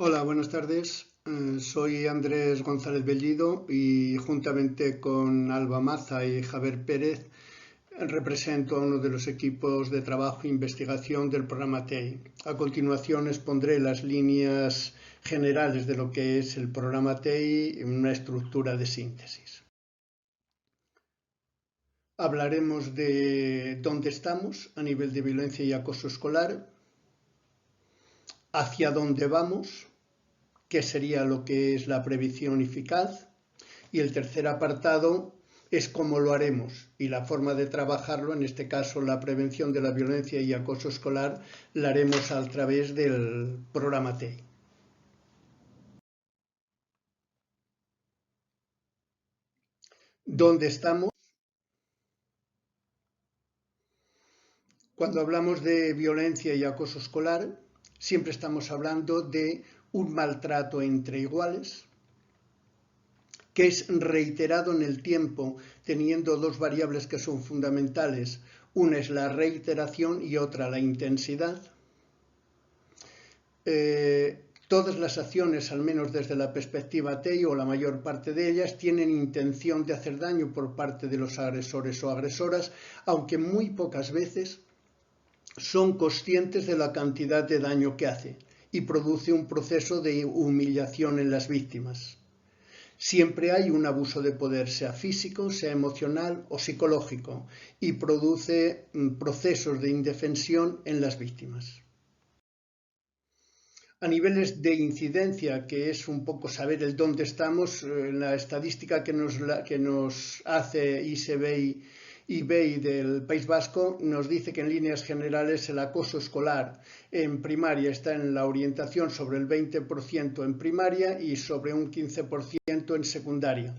Hola, buenas tardes. Soy Andrés González Bellido y juntamente con Alba Maza y Javier Pérez represento a uno de los equipos de trabajo e investigación del programa TEI. A continuación expondré las líneas generales de lo que es el programa TEI en una estructura de síntesis. Hablaremos de dónde estamos a nivel de violencia y acoso escolar, hacia dónde vamos, qué sería lo que es la prevención eficaz, y el tercer apartado es cómo lo haremos y la forma de trabajarlo, en este caso la prevención de la violencia y acoso escolar, la haremos a través del programa TEI. ¿Dónde estamos? Cuando hablamos de violencia y acoso escolar, siempre estamos hablando de un maltrato entre iguales, que es reiterado en el tiempo, teniendo dos variables que son fundamentales. Una es la reiteración y otra la intensidad. Todas las acciones, al menos desde la perspectiva TEI, o la mayor parte de ellas, tienen intención de hacer daño por parte de los agresores o agresoras, aunque muy pocas veces son conscientes de la cantidad de daño que hace y produce un proceso de humillación en las víctimas. Siempre hay un abuso de poder, sea físico, sea emocional o psicológico, y produce procesos de indefensión en las víctimas. A niveles de incidencia, que es un poco saber el dónde estamos, la estadística que nos hace IBEI del País Vasco nos dice que en líneas generales el acoso escolar en primaria está en la orientación sobre el 20% en primaria y sobre un 15% en secundaria.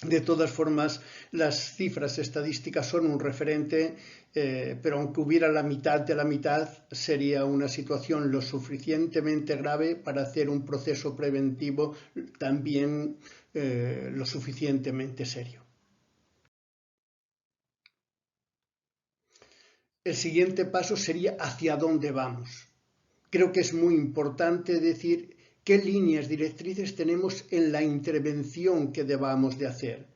De todas formas, las cifras estadísticas son un referente, pero aunque hubiera la mitad de la mitad, sería una situación lo suficientemente grave para hacer un proceso preventivo también lo suficientemente serio. El siguiente paso sería hacia dónde vamos. Creo que es muy importante decir qué líneas directrices tenemos en la intervención que debamos de hacer.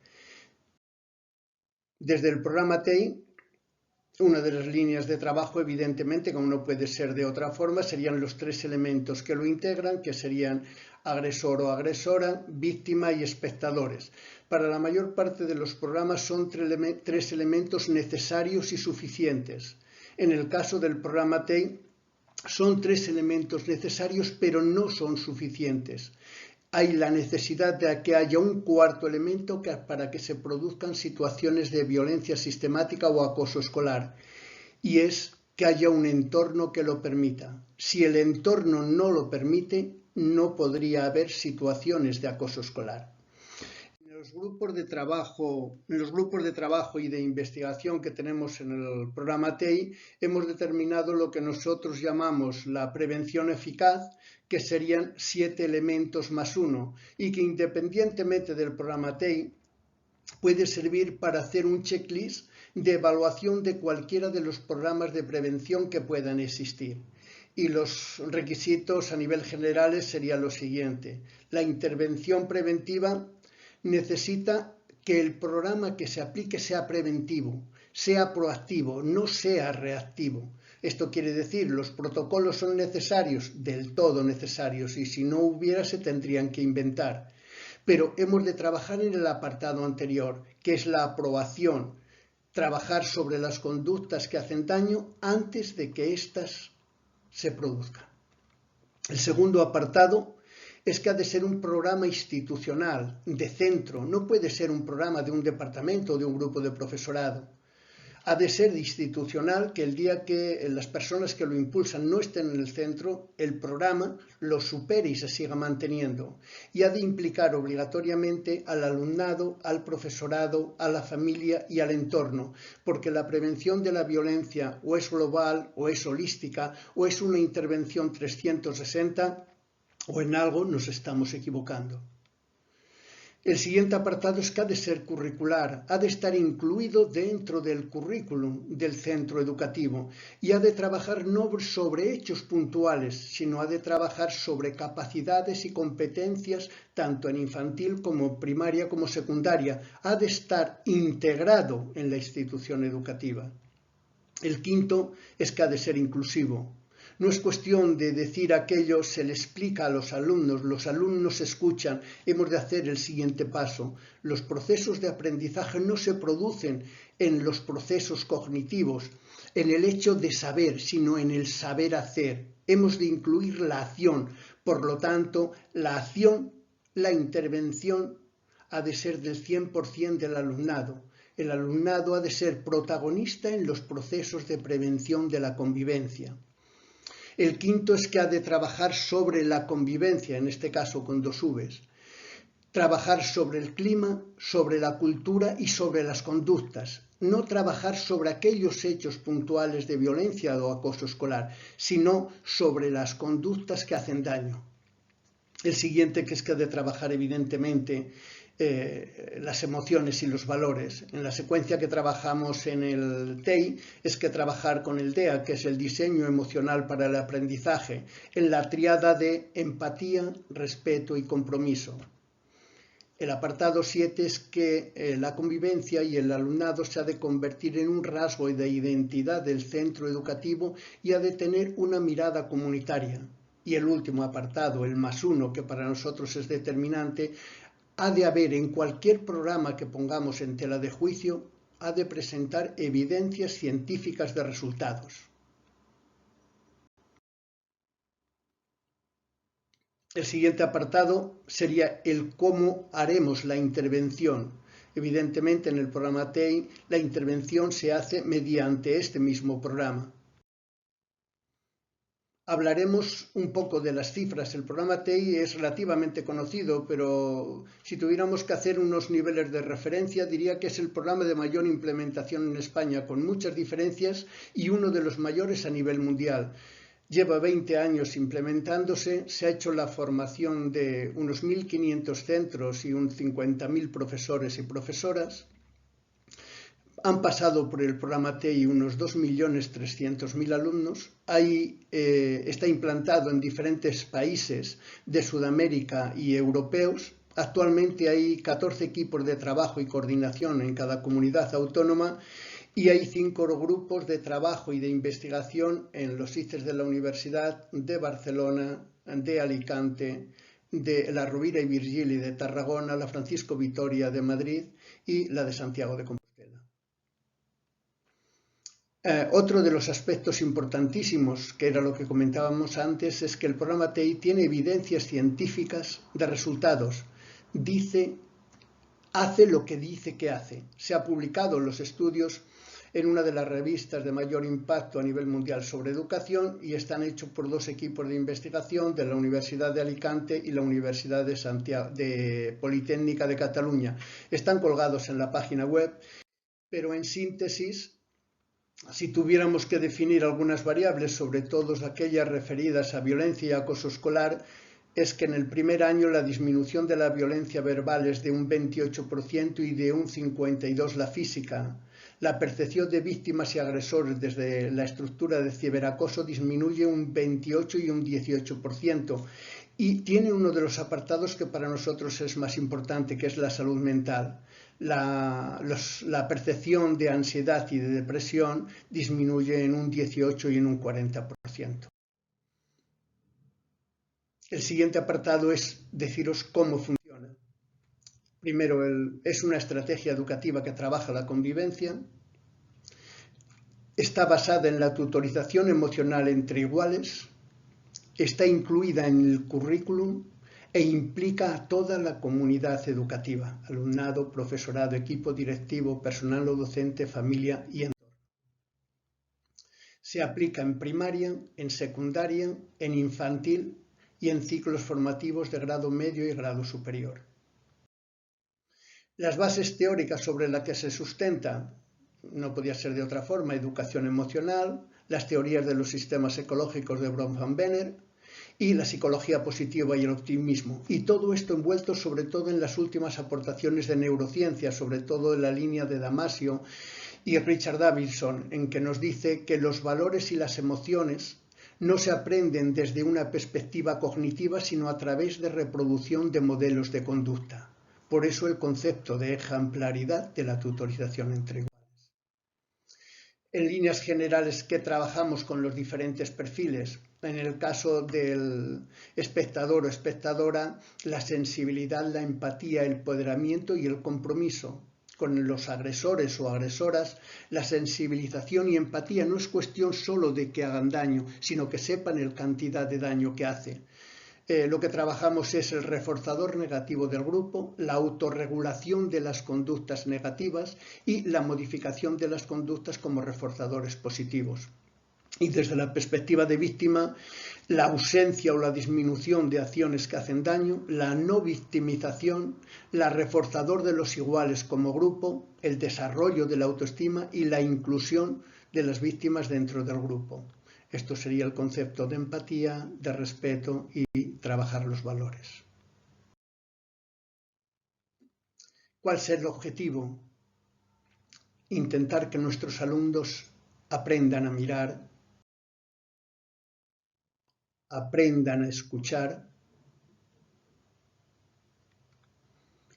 Desde el programa TEI, una de las líneas de trabajo, evidentemente, como no puede ser de otra forma, serían los tres elementos que lo integran, que serían agresor o agresora, víctima y espectadores. Para la mayor parte de los programas son tres elementos necesarios y suficientes. En el caso del programa TEI, son tres elementos necesarios, pero no son suficientes. Hay la necesidad de que haya un cuarto elemento para que se produzcan situaciones de violencia sistemática o acoso escolar, y es que haya un entorno que lo permita. Si el entorno no lo permite, no podría haber situaciones de acoso escolar. En los grupos de trabajo y de investigación que tenemos en el programa TEI, hemos determinado lo que nosotros llamamos la prevención eficaz, que serían 7 elementos más 1, y que independientemente del programa TEI puede servir para hacer un checklist de evaluación de cualquiera de los programas de prevención que puedan existir. Y los requisitos a nivel general serían lo siguiente: la intervención preventiva necesita que el programa que se aplique sea preventivo, sea proactivo, no sea reactivo. Esto quiere decir, los protocolos son necesarios, del todo necesarios, y si no hubiera se tendrían que inventar. Pero hemos de trabajar en el apartado anterior, que es la aprobación, trabajar sobre las conductas que hacen daño antes de que éstas se produzcan. El segundo apartado es que ha de ser un programa institucional, de centro, no puede ser un programa de un departamento o de un grupo de profesorado. Ha de ser institucional, que el día que las personas que lo impulsan no estén en el centro, el programa lo supere y se siga manteniendo. Y ha de implicar obligatoriamente al alumnado, al profesorado, a la familia y al entorno, porque la prevención de la violencia o es global, o es holística, o es una intervención 360, o en algo nos estamos equivocando. El siguiente apartado es que ha de ser curricular, ha de estar incluido dentro del currículum del centro educativo y ha de trabajar no sobre hechos puntuales, sino ha de trabajar sobre capacidades y competencias tanto en infantil como primaria como secundaria. Ha de estar integrado en la institución educativa. El quinto es que ha de ser inclusivo. No es cuestión de decir aquello, se le explica a los alumnos escuchan, hemos de hacer el siguiente paso. Los procesos de aprendizaje no se producen en los procesos cognitivos, en el hecho de saber, sino en el saber hacer. Hemos de incluir la acción, por lo tanto, la acción, la intervención ha de ser del 100% del alumnado. El alumnado ha de ser protagonista en los procesos de prevención de la convivencia. El quinto es que ha de trabajar sobre la convivencia, en este caso con 2 Vs. Trabajar sobre el clima, sobre la cultura y sobre las conductas. No trabajar sobre aquellos hechos puntuales de violencia o acoso escolar, sino sobre las conductas que hacen daño. El siguiente que es que ha de trabajar evidentemente las emociones y los valores. En la secuencia que trabajamos en el TEI es que trabajar con el DEA, que es el diseño emocional para el aprendizaje, en la tríada de empatía, respeto y compromiso. El apartado 7 es que la convivencia y el alumnado se ha de convertir en un rasgo de identidad del centro educativo y ha de tener una mirada comunitaria. Y el último apartado, el +1, que para nosotros es determinante, ha de haber en cualquier programa que pongamos en tela de juicio, ha de presentar evidencias científicas de resultados. El siguiente apartado sería el cómo haremos la intervención. Evidentemente, en el programa TEI, la intervención se hace mediante este mismo programa. Hablaremos un poco de las cifras. El programa TEI es relativamente conocido, pero si tuviéramos que hacer unos niveles de referencia, diría que es el programa de mayor implementación en España, con muchas diferencias y uno de los mayores a nivel mundial. Lleva 20 años implementándose, se ha hecho la formación de unos 1.500 centros y unos 50.000 profesores y profesoras. Han pasado por el programa TEI unos 2.300.000 alumnos. Ahí está implantado en diferentes países de Sudamérica y europeos. Actualmente hay 14 equipos de trabajo y coordinación en cada comunidad autónoma y hay 5 grupos de trabajo y de investigación en los ICES de la Universidad de Barcelona, de Alicante, de la Rovira y Virgili de Tarragona, la Francisco Vitoria de Madrid y la de Santiago de Compostela. Otro de los aspectos importantísimos, que era lo que comentábamos antes, es que el programa TEI tiene evidencias científicas de resultados. Hace lo que dice que hace. Se ha publicado los estudios en una de las revistas de mayor impacto a nivel mundial sobre educación y están hechos por 2 equipos de investigación de la Universidad de Alicante y la Universidad de Politécnica de Cataluña. Están colgados en la página web, pero en síntesis, si tuviéramos que definir algunas variables, sobre todo aquellas referidas a violencia y acoso escolar, es que en el primer año la disminución de la violencia verbal es de un 28% y de un 52% la física. La percepción de víctimas y agresores desde la estructura de ciberacoso disminuye un 28 y un 18%. Y tiene uno de los apartados que para nosotros es más importante, que es la salud mental. La percepción de ansiedad y de depresión disminuye en un 18 y en un 40%. El siguiente apartado es deciros cómo funciona. Primero, es una estrategia educativa que trabaja la convivencia. Está basada en la tutorización emocional entre iguales. Está incluida en el currículum e implica a toda la comunidad educativa, alumnado, profesorado, equipo directivo, personal no docente, familia y entorno. Se aplica en primaria, en secundaria, en infantil y en ciclos formativos de grado medio y grado superior. Las bases teóricas sobre las que se sustenta, no podía ser de otra forma, educación emocional, las teorías de los sistemas ecológicos de Bronfenbrenner y la psicología positiva y el optimismo. Y todo esto envuelto sobre todo en las últimas aportaciones de neurociencia, sobre todo en la línea de Damasio y Richard Davidson, en que nos dice que los valores y las emociones no se aprenden desde una perspectiva cognitiva, sino a través de reproducción de modelos de conducta. Por eso el concepto de ejemplaridad de la tutorización entre iguales. En líneas generales, ¿qué trabajamos con los diferentes perfiles? En el caso del espectador o espectadora, la sensibilidad, la empatía, el empoderamiento y el compromiso. Con los agresores o agresoras, la sensibilización y empatía no es cuestión solo de que hagan daño, sino que sepan la cantidad de daño que hace. Lo que trabajamos es el reforzador negativo del grupo, la autorregulación de las conductas negativas y la modificación de las conductas como reforzadores positivos. Y desde la perspectiva de víctima, la ausencia o la disminución de acciones que hacen daño, la no victimización, la reforzador de los iguales como grupo, el desarrollo de la autoestima y la inclusión de las víctimas dentro del grupo. Esto sería el concepto de empatía, de respeto y trabajar los valores. ¿Cuál es el objetivo? Intentar que nuestros alumnos aprendan a mirar, aprendan a escuchar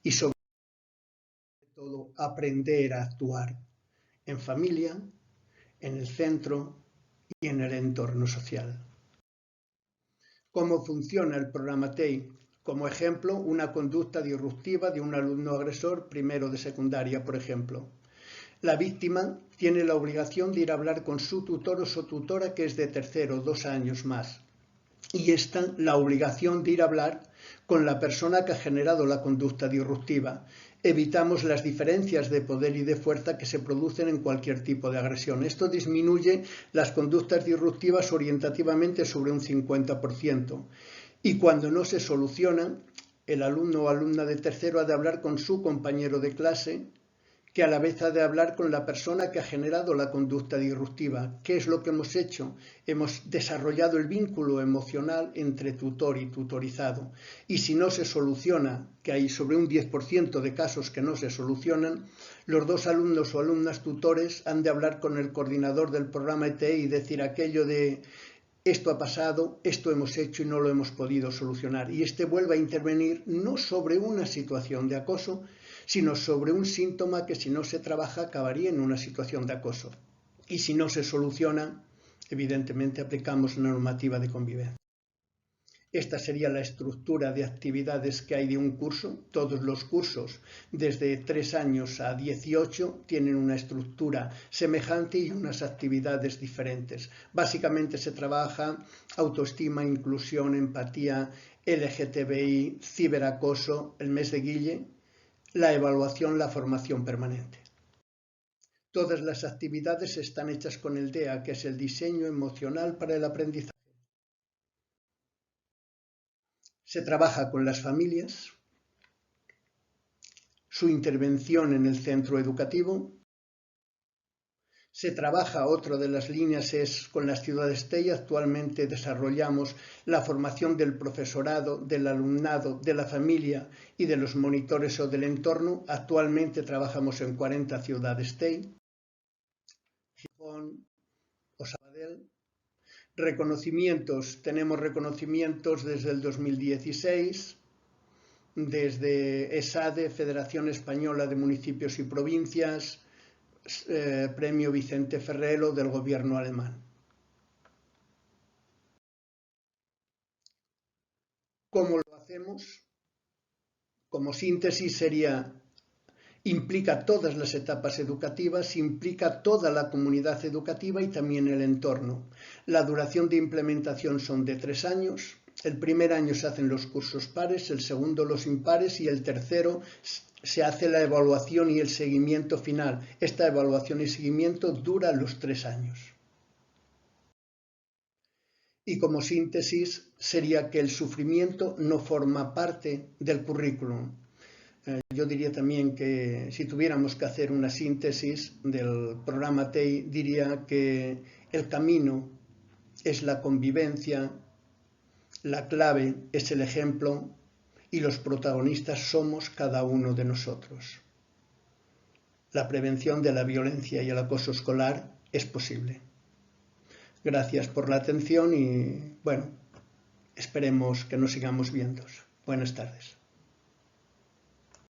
y sobre todo aprender a actuar en familia, en el centro y en el entorno social. ¿Cómo funciona el programa TEI? Como ejemplo, una conducta disruptiva de un alumno agresor primero de secundaria, por ejemplo. La víctima tiene la obligación de ir a hablar con su tutor o su tutora que es de tercero, 2 años más. Y esta la obligación de ir a hablar con la persona que ha generado la conducta disruptiva. Evitamos las diferencias de poder y de fuerza que se producen en cualquier tipo de agresión. Esto disminuye las conductas disruptivas orientativamente sobre un 50%. Y cuando no se solucionan, el alumno o alumna de tercero ha de hablar con su compañero de clase, que a la vez ha de hablar con la persona que ha generado la conducta disruptiva. ¿Qué es lo que hemos hecho? Hemos desarrollado el vínculo emocional entre tutor y tutorizado. Y si no se soluciona, que hay sobre un 10% de casos que no se solucionan, los dos alumnos o alumnas tutores han de hablar con el coordinador del programa ETI y decir aquello de esto ha pasado, esto hemos hecho y no lo hemos podido solucionar. Y este vuelve a intervenir no sobre una situación de acoso, sino sobre un síntoma que si no se trabaja acabaría en una situación de acoso. Y si no se soluciona, evidentemente aplicamos una normativa de convivencia. Esta sería la estructura de actividades que hay de un curso. Todos los cursos, desde 3 años a 18, tienen una estructura semejante y unas actividades diferentes. Básicamente se trabaja autoestima, inclusión, empatía, LGTBI, ciberacoso, el mes de Guille, la evaluación, la formación permanente. Todas las actividades están hechas con el DEA, que es el diseño emocional para el aprendizaje. Se trabaja con las familias, su intervención en el centro educativo. Se trabaja, otra de las líneas es con las ciudades TEI. Actualmente desarrollamos la formación del profesorado, del alumnado, de la familia y de los monitores o del entorno. Actualmente trabajamos en 40 ciudades TEI. Gijón o Sabadell. Reconocimientos, tenemos reconocimientos desde el 2016, desde ESADE, Federación Española de Municipios y Provincias, Premio Vicente Ferrero del gobierno alemán. ¿Cómo lo hacemos? Como síntesis sería: implica todas las etapas educativas, implica toda la comunidad educativa y también el entorno. La duración de implementación son de 3 años. El primer año se hacen los cursos pares, el segundo los impares y el tercero se hace la evaluación y el seguimiento final. Esta evaluación y seguimiento dura los 3 años. Y como síntesis sería que el sufrimiento no forma parte del currículum. Yo diría también que si tuviéramos que hacer una síntesis del programa TEI, diría que el camino es la convivencia, La clave es el ejemplo y los protagonistas somos cada uno de nosotros. La prevención de la violencia y el acoso escolar es posible. Gracias por la atención y, bueno, esperemos que nos sigamos viendo. Buenas tardes.